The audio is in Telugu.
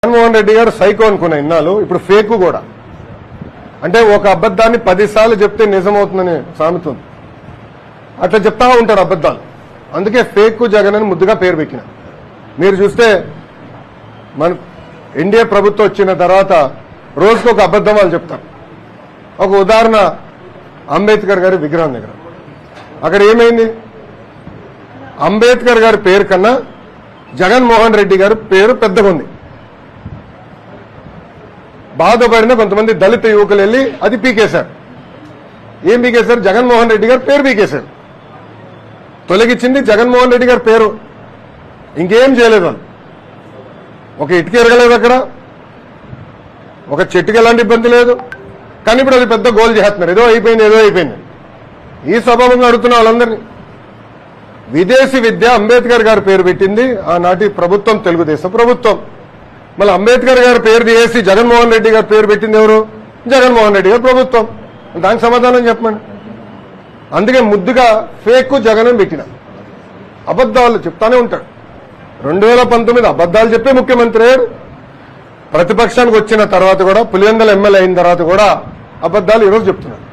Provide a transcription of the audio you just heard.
జగన్మోహన్ రెడ్డి గారు సైకో అనుకున్న ఇన్నాళ్ళు ఇప్పుడు ఫేక్ కూడా. అంటే ఒక అబద్దాన్ని 10 సార్లు చెప్తే నిజమవుతుందని సామెత ఉంది. అట్లా చెప్తా ఉంటారు అబద్దాలు. అందుకే ఫేక్ జగన్ అని ముద్దుగా పేరు పెట్టిన. మీరు చూస్తే మన ఎన్డీఏ ప్రభుత్వం వచ్చిన తర్వాత రోజుకు ఒక అబద్దం వాళ్ళు చెప్తారు. ఒక ఉదాహరణ, అంబేద్కర్ గారి విగ్రహం దగ్గర అక్కడ ఏమైంది? అంబేద్కర్ గారి పేరు కన్నా జగన్మోహన్ రెడ్డి గారి పేరు పెద్దగా ఉంది. బాధపడిన కొంతమంది దళిత యువకులు వెళ్ళి అది పీకేశారు. ఏం పీకేశారు? జగన్మోహన్ రెడ్డి గారి పేరు పీకేశారు. తొలగించింది జగన్మోహన్ రెడ్డి గారి పేరు, ఇంకేం చేయలేదు వాళ్ళు. ఒక ఇటుక ఎరగలేదు, అక్కడ ఒక చెట్టుకి ఎలాంటి ఇబ్బంది లేదు. కానీ ఇప్పుడు అది పెద్ద గోల్ చేస్తున్నారు, ఏదో అయిపోయింది. ఈ స్వభావంగా అడుగుతున్న వాళ్ళందరినీ. విదేశీ విద్య అంబేద్కర్ గారి పేరు పెట్టింది ఆనాటి ప్రభుత్వం, తెలుగుదేశం ప్రభుత్వం. మళ్ళీ అంబేద్కర్ గారి పేరు తీసి జగన్మోహన్ రెడ్డి గారి పేరు పెట్టింది ఎవరు? జగన్మోహన్ రెడ్డి గారి ప్రభుత్వం. దానికి సమాధానం చెప్పండి. అందుకే ముద్దుగా ఫేక్ జగన్ అని పెట్టిన. అబద్దాలు చెప్తానే ఉంటాడు. 2019 అబద్దాలు చెప్పే ముఖ్యమంత్రి అయ్యాడు. ప్రతిపక్షానికి వచ్చిన తర్వాత కూడా, పులివెందుల ఎమ్మెల్యే అయిన తర్వాత కూడా అబద్దాలు ఈరోజు చెప్తున్నాడు.